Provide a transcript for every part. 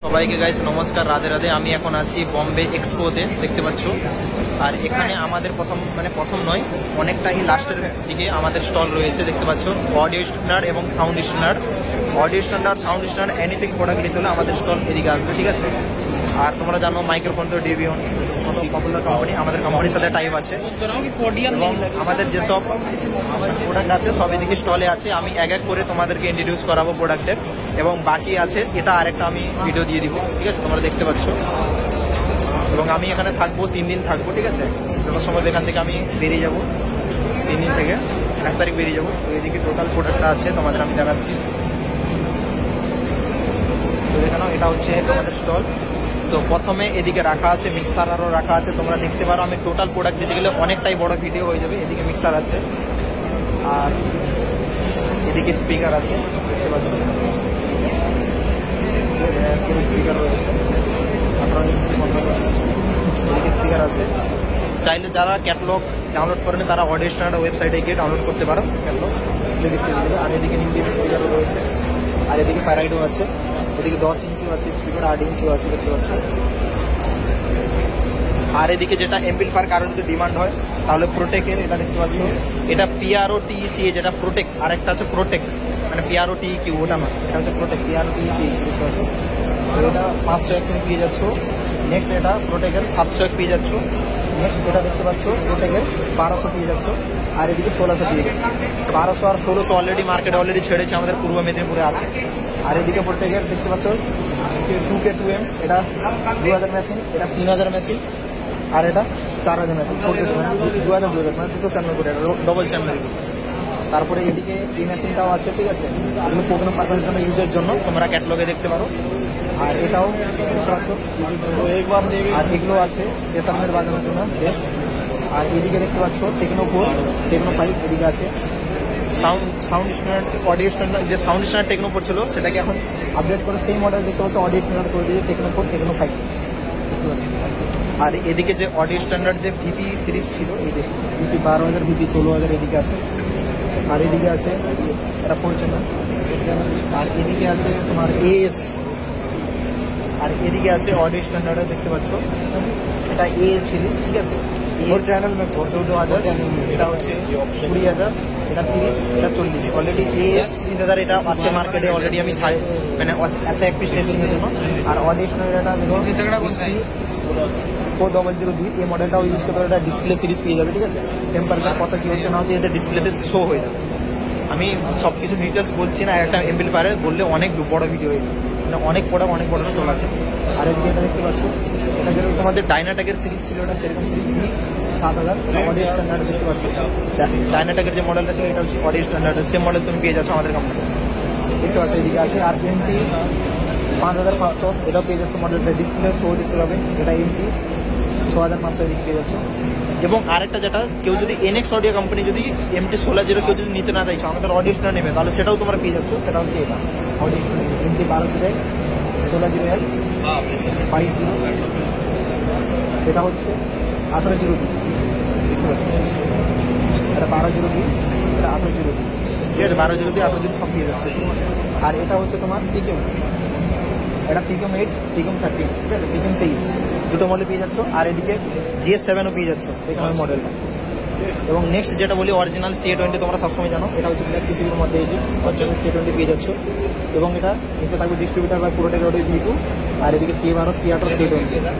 সবাইকে গাইস নমস্কার, রাধে রাধে। আমি এখন আছি বম্বে এক্সপোতে, দেখতে পাচ্ছ। আর এখানে আমাদের প্রথম নয়, অনেকটাই লাস্টের দিকে আমাদের স্টল রয়েছে, দেখতে পাচ্ছ। অডিও স্ট্যান্ডার্ড এবং sound standard, audio standard, sound standard, anything product নিতে হলে আমাদের স্টল এদিকে আসবে, ঠিক আছে। আর তোমরা জানো মাইক্রোফোন তো ডিভিয়ন পপুলার কোম্পানি, আমাদের কোম্পানির সাথে টাইপ আছে। এবং আমাদের যেসব প্রোডাক্ট আছে সব এদিকে স্টলে আছে। আমি এক এক করে তোমাদেরকে ইন্ট্রোডিউস করাবো প্রোডাক্টের, এবং বাকি আছে এটা আরেকটা আমি ভিডিও দিয়ে দিব, ঠিক আছে, তোমরা দেখতে পাচ্ছ। এবং আমি এখানে থাকবো 3 দিন থাকবো, ঠিক আছে। যত সময় এখান থেকে আমি বেরিয়ে যাব, 3 দিন থেকে 1 তারিখ বেরিয়ে যাবো। তো এদিকে টোটাল প্রোডাক্টটা আছে, তোমাদের আমি দেখাচ্ছি। তো এখানেও এটা হচ্ছে আমাদের স্টল। তো প্রথমে এদিকে রাখা আছে মিক্সার, আরও রাখা আছে, তোমরা দেখতে পারো। আমি টোটাল প্রোডাক্ট দিতে গেলে অনেকটাই বড় ভিডিও হয়ে যাবে। এদিকে মিক্সার আছে, আর এদিকে স্পিকার আছে, দেখতে পাচ্ছ। স্পিকার রয়েছে, এদিকে স্পিকার আছে। চাইলে যারা ক্যাটালগ ডাউনলোড করেনি তারা অডিও স্ট্যান্ডার্ড ওয়েবসাইটে গিয়ে ডাউনলোড করতে পারো ক্যাটালগ, দেখতে দেবে। আর এদিকে ইন্ডিয়ান স্পিকারও রয়েছে, আর এদিকে প্যারাইডও আছে। এদিকে 10 ইঞ্চিও আছে স্পিকার, 8 ইঞ্চিও আছে, দেখতে পাচ্ছ। আর এদিকে যেটা এমপ্লিফায়ার কারো যদি ডিমান্ড হয় তাহলে প্রোটেকের, এটা দেখতে পাচ্ছ। এটা পিআরও টিইসিএ, যেটা প্রোটেক। আর একটা আছে প্রোটেক, মানে পিআরও টি কিউ, ওটা না, এটা হচ্ছে প্রোটেক, পিআরও টিইসিএ, দেখতে পাচ্ছ। তো এটা 501 তুমি পেয়ে যাচ্ছ। নেক্সট এটা প্রোটেকের 701 পেয়ে যাচ্ছ। নেক্সট এটা দেখতে পাচ্ছ প্রোটেকের 1200 পেয়ে যাচ্ছ। আর এদিকে 1600 পেয়ে যাচ্ছে। 1200 আর 1600 অলরেডি মার্কেটে অলরেডি ছেড়েছে, আমাদের পূর্ব মেদিনীপুরে আছে। আর এদিকে প্রোটেকের দেখতে পাচ্ছ 2K2M, এটা 2000 মেশিন, এটা 3000 মেশিন, আর এটা 4000 মেশিন, 4K2 মানে 2000 মানে দুটো চ্যানেল করে, ডবল চ্যানেল। তারপরে এদিকে এই মেশিনটাও আছে, ঠিক আছে। এগুলো প্রোগ্রাম পারপাসের জন্য, ইউজের জন্য, তোমরা ক্যাটালগে দেখতে পারো। আর এটাও দেখতে পাচ্ছ। আর এগুলো আছে এসামের বাজানোর জন্য বেস্ট। আর এদিকে দেখতে পাচ্ছ টেকনো 4, টেকনো 5 এদিকে আছে। সাউন্ড স্ট্যান্ডার্ড, অডিও স্ট্যান্ডার্ড, যে সাউন্ড স্ট্যান্ডার্ড টেকনো 4 ছিল সেটাকে এখন আপডেট করে সেই মডেল দেখতে পাচ্ছ অডিও স্ট্যান্ডার্ড করে দিয়েছে টেকনো 4, টেকনো 5, দেখতে পাচ্ছ। আর এদিকে যে অডিও স্ট্যান্ডার্ড যে ভিপি সিরিজ ছিল, এই যে ভিপি 12000, ভিপি 16000 এদিকে আছে। আর এদিকে আছে এটা ফরচুনার। আর এদিকে আছে তোমার এএস। আর এদিকে আছে অডিও স্ট্যান্ডার্ডে, দেখতে পাচ্ছ। এটা এএস সিরিজ, ঠিক আছে। ওর চ্যানেল 14000, এটা হচ্ছে 20000, এটা 30, এটা 40। অলরেডি এএস 3000 এটা আছে মার্কেটে অলরেডি, আমি মানে আচ্ছা এক পিস টেস্টিংয়ের জন্য। আর অডিও স্ট্যান্ডার্ড এটা 4002, এই মডেলটাও ইউজ করতে পারে। এটা ডিসপ্লে সিরিজ পেয়ে যাবে, ঠিক আছে। টেম্পারেচার কত কী হচ্ছে না হচ্ছে এদের ডিসপ্লেতে শো হয়ে যাবে। আমি সব কিছু ডিটেলস বলছি না, একটা এমপ্লিফায়ারে বললে অনেক বড় ভিডিও হয়ে যাবে, মানে অনেক বড় স্টল আছে। আর এদিকে এটা দেখতে পাচ্ছ, এটা যেরকম তোমাদের ডাইনাটেকের সিরিজ ছিল, এটা সেরকম সিরিজ 7000, অডিও স্ট্যান্ডার্ড দেখতে পাচ্ছ। ডাইনাটেকের যে মডেলটা ছিল এটা হচ্ছে অডিও স্ট্যান্ডার্ডের, সেম মডেল তুমি পেয়ে যাচ্ছ আমাদের কোম্পানি, দেখতে পাচ্ছ। এদিকে আছে আর এমটি 5500, এটাও পেয়ে যাচ্ছে মডেলটা, ডিসপ্লে শো দেখতে পাবে। এটা এমটি 6500 এদিকে পেয়ে যাচ্ছে। এবং আরেকটা যেটা, কেউ যদি এনএক্স অডিও কোম্পানি যদি MT 16 কেউ যদি নিতে না চাইছো, আমাদের অডিও স্ট্যান্ডার্ড নেবে, তাহলে সেটাও তোমরা পেয়ে যাচ্ছ। সেটা হচ্ছে এটা অডিও স্ট্যান্ডার্ড MT 12 16 50, এটা হচ্ছে 1802, দেখতে পাচ্ছি। এটা 1202, এটা 1802, ঠিক আছে। 1202, 1802 সব পেয়ে যাচ্ছে। আর এটা হচ্ছে তোমার টিকেম, এটা টিকেম 8, টিকেম 13, ঠিক আছে, টিকেম 23, দুটো মডেল পেয়ে যাচ্ছ। আর এদিকে GS7ও পেয়ে যাচ্ছ, এখানে মডেলটা। এবং নেক্সট যেটা বলি অরিজিনাল CA20, তোমরা সবসময় জানো, এটা হচ্ছে ব্ল্যাক পিসিবির মধ্যে, এই যে অরিজিনাল CA20 পেয়ে যাচ্ছ। এবং এটা নিচে থাকবে ডিস্ট্রিবিউটার বা পুরোটা অডিও V2। আর এদিকে CA12, CA18, CA20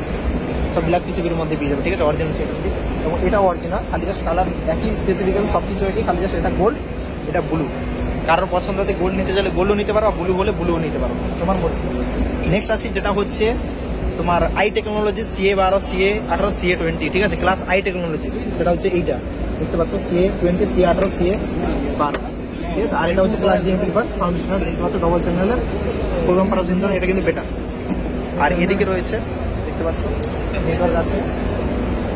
সব ব্ল্যাক পিসিবির মধ্যে পেয়ে যাবে, ঠিক আছে, অরিজিনাল CA20। এবং এটা অরিজিনাল, খালি জাস্ট কালার একই, স্পেসিফিক্যাল সব কিছু একই, খালি জাস্ট এটা গোল্ড, এটা ব্লু। কারোর পছন্দ হতে গোল্ড নিতে চাইলে গোল্ডও নিতে পারো, আর ব্লু হলে ব্লুও নিতে পারো, তোমার বলছি। নেক্সট আসি যেটা হচ্ছে তোমার I technology CA12, CA18, CA20, ঠিক আছে, ক্লাস আই টেকনোলজি, সেটা হচ্ছে এইটা দেখতে পাচ্ছ, CA20, CA18, CA12, ঠিক আছে। আর এটা হচ্ছে class D amplifier, sound standard, দেখতে পাচ্ছ, ডবল চ্যানেলের প্রোগ্রাম করার জন্য এটা কিন্তু বেটার। আর এদিকে রয়েছে দেখতে পাচ্ছ নেটওয়ার্ক আছে,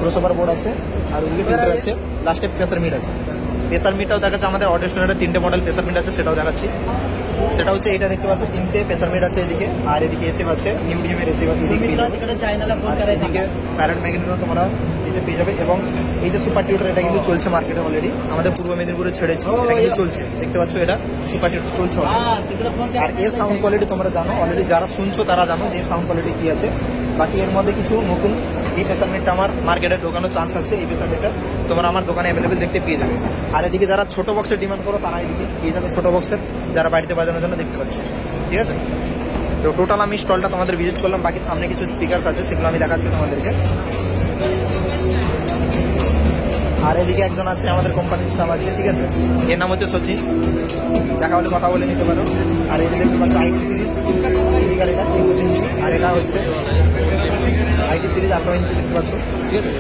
ক্রসওভার বোর্ড আছে, আর ওদিকে ফিল্টার আছে, লাস্টে প্রেসার মিট আছে। প্রেসার মিটটাও দেখাচ্ছে আমাদের অডিও স্ট্যান্ডার্ডের 3টে মডেল প্রেসার মিট আছে, সেটাও দেখাচ্ছি। সেটা হচ্ছে এটা দেখতে পাচ্ছ 3টে প্রেসার বেড আছে এদিকে, আর এদিকে এসে আছে নিউডিয়ামের এসে এদিকে প্যারেন্ট ম্যাগনেটও তোমরা এসে পেয়ে যাবে। এবং এই যে সুপার টিউটার এটা কিন্তু চলছে মার্কেটে অলরেডি, আমাদের পূর্ব মেদিনীপুরে ছেড়েছি, এটা কিন্তু চলছে, দেখতে পাচ্ছ এটা সুপার টিউটার চলছে। আর এর সাউন্ড কোয়ালিটি তোমরা জানো অলরেডি, যারা শুনছো তারা জানো যে সাউন্ড কোয়ালিটি কী আছে। বাকি এর মধ্যে কিছু নতুন এই প্রেসার বেডটা আমার মার্কেটে ঢোকানোর চান্স আছে, এই প্রেসার বেডটা তোমরা আমার দোকানে অ্যাভেলেবেল দেখতে পেয়ে যাবে। আর এদিকে যারা ছোটো বক্সের ডিমান্ড করো তারা এদিকে পেয়ে যাবে ছোটো বক্সের, যারা বাড়িতে বাজানোর জন্য দেখতে পাচ্ছ, ঠিক আছে। তো টোটাল আমি স্টলটা তোমাদের ভিজিট করলাম, বাকি সামনে কিছু স্পিকার্স আছে সেগুলো আমি দেখাচ্ছি তোমাদেরকে। আর এদিকে একজন আছে আমাদের কোম্পানির স্টাফ আছে, ঠিক আছে, এর নাম হচ্ছে সচিন, দেখা হলে কথা বলে নিতে পারো। আর এদিকে দেখতে পাচ্ছ আইটি সিরিজ স্পিকার, এটা 21 ইঞ্চি, আর এটা হচ্ছে আইটি সিরিজ 18 ইঞ্চি দেখতে পাচ্ছ, ঠিক আছে।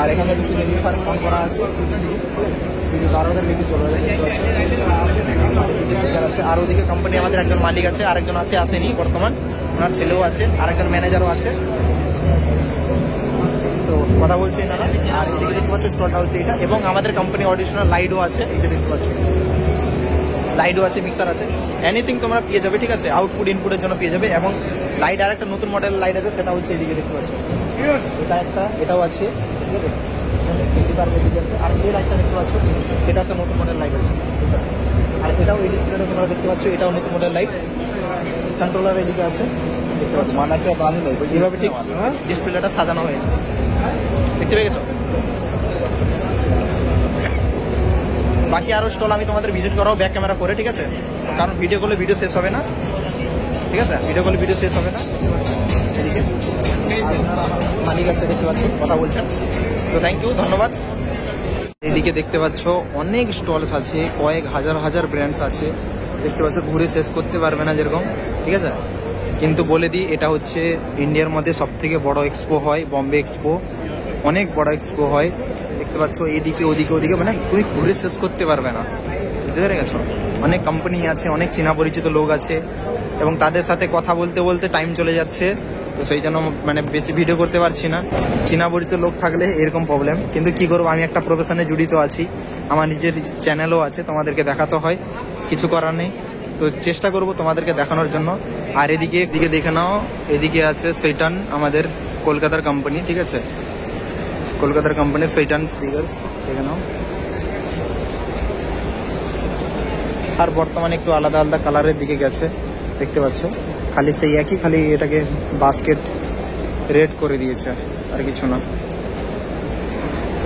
আর এখানে দুটো রেডিফার ফোন করা আছে, কিন্তু 12,000 বেশি 16,000 দেখতে পাচ্ছ। আর ওদিকে কোম্পানি আমাদের একজন মালিক আছে, আরেকজন আছে আসেনি বর্তমান, ওনার ছেলেও আছে, আরেকজন ম্যানেজারও আছে, তো কথা বলছি না। আর এদিকে দেখতে পাচ্ছ স্টলটা হচ্ছে এটা, এবং আমাদের কোম্পানি অডিশনাল লাইটও আছে, এই যে দেখতে পাচ্ছ লাইটও আছে, মিক্সার আছে, এনিথিং তোমরা পেয়ে যাবে, ঠিক আছে, আউটপুট ইনপুটের জন্য পেয়ে যাবে। এবং লাইট আর একটা নতুন মডেল লাইট আছে, সেটা হচ্ছে এদিকে দেখতে পাচ্ছ, এটা একটা, এটাও আছে, ঠিক আছে। আর এই লাইটটা দেখতে পাচ্ছ, এটা একটা নতুন মডেল লাইট আছে, আর এটাও এই ডিসপ্লেটা তোমরা দেখতে পাচ্ছ, এটাও নতুন মডেল লাইট, কন্ট্রোলার এদিকে আছে দেখতে পাচ্ছ, মানাকে বাঁধি নেই এইভাবে ঠিক ডিসপ্লেটা সাজানো হয়েছে, দেখতে পেয়ে গেছো। বাকি আরও স্টল আমি তোমাদের ভিজিট করাবো ব্যাক ক্যামেরা করে, ঠিক আছে, কারণ ভিডিও করলে ভিডিও শেষ হবে না, ঠিক আছে, ভিডিও করলে ভিডিও শেষ হবে না। এদিকে মালিক আছে দেখতে পাচ্ছ, কথা বলছেন, তো থ্যাংক ইউ, ধন্যবাদ। এদিকে দেখতে পাচ্ছ অনেক স্টলস আছে, কয়েক হাজার হাজার ব্র্যান্ডস আছে, দেখতে পাচ্ছ, ঘুরে শেষ করতে পারবে না যেরকম, ঠিক আছে। কিন্তু বলে দিই এটা হচ্ছে ইন্ডিয়ার মধ্যে সবথেকে বড় এক্সপো হয়, বম্বে এক্সপো, অনেক বড় এক্সপো হয়, দেখতে পাচ্ছ এদিকে ওদিকে ওদিকে, মানে তুমি ঘুরে শেষ করতে পারবে না, বুঝতে পেরে গেছো। অনেক কোম্পানি আছে, অনেক চেনা পরিচিত লোক আছে, এবং তাদের সাথে কথা বলতে বলতে টাইম চলে যাচ্ছে, তো সেই জন্য মানে বেশি ভিডিও করতে পারছি না। চেনা পরিচিত লোক থাকলে এরকম প্রবলেম, কিন্তু কি করবো, আমি একটা প্রফেশনে জড়িত আছি, আমার নিজের চ্যানেলও আছে, তোমাদেরকে দেখাতে হয়, কিছু করার নেই, তো চেষ্টা করব তোমাদেরকে দেখানোর জন্য। আর এদিকে দেখে নাও, এদিকে আছে সেইটান, আমাদের কলকাতার কোম্পানি, ঠিক আছে, কলকাতার কোম্পানি সেইটান স্পিকার্স, দেখে নাও। আর বর্তমানে একটু আলাদা আলাদা কালারের দিকে গেছে, দেখতে পাচ্ছ, খালি সেই একই, খালি এটাকে বাস্কেট রেড করে দিয়েছে, আর কিছু না।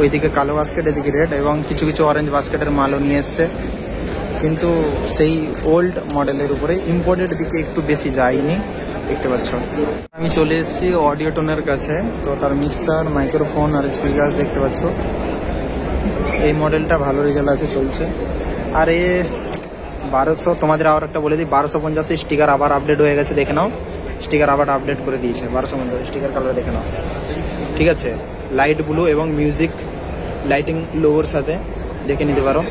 ওইদিকে কালো বাস্কেট, এদিকে রেড, এবং কিছু কিছু অরেঞ্জ বাস্কেটের মালও নিয়ে এসছে, কিন্তু সেই ওল্ড মডেলের উপরে, ইম্পোর্টেড দিকে একটু বেশি যায়নি, দেখতে পাচ্ছ। আমি চলে এসেছি অডিও টোনের কাছে, তো তার মিক্সার, মাইক্রোফোন আর স্পিকার দেখতে পাচ্ছ, এই মডেলটা ভালো রেজাল্ট আছে, চলছে। আর এ 1200, তোমাদের আবার একটা বলে দিই, 1250 স্টিকার আবার আপডেট হয়ে গেছে, দেখে নাও, স্টিকার আবার আপডেট করে দিয়েছে, 1250 স্টিকার কালার দেখে নাও, ঠিক আছে। লাইট ব্লু এবং মিউজিক লাইটিং লোগোর সাথে দেখে নিতে পারো,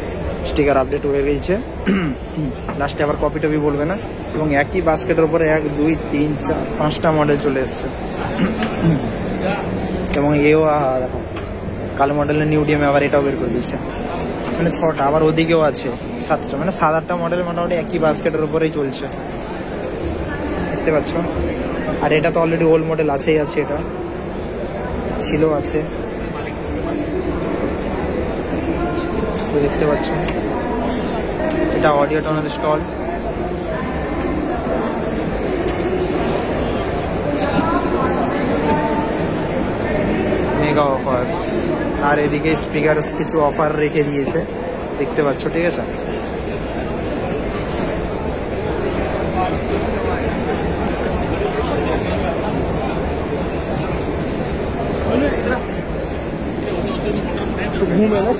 স্টিকার আপডেট হয়ে গেছে, লাস্টে আবার কপি টপি বলবে না। এবং একই বাস্কেটের উপরে 1, 2, 3, 4, 5টা মডেল চলে এসছে, এবং এও দেখো কালো মডেলের নিউডিয়ামে আবার এটাও বের করে দিয়েছে, মানে 6টা, আবার ওদিকেও আছে 7টা, মানে 7-8টা মডেল মোটামুটি একই বাস্কেটের উপরেই চলছে, দেখতে পাচ্ছ। আর এটা তো অলরেডি ওল্ড মডেল আছেই আছে, এটা ছিল আছে, দেখতে পাচ্ছ, এটা অডিও টোনের স্টল। মেগা অফার, আর এদিকে স্পিকার কিছু অফার রেখে দিয়েছে, দেখতে পাচ্ছ, ঠিক আছে। ঘুম এলো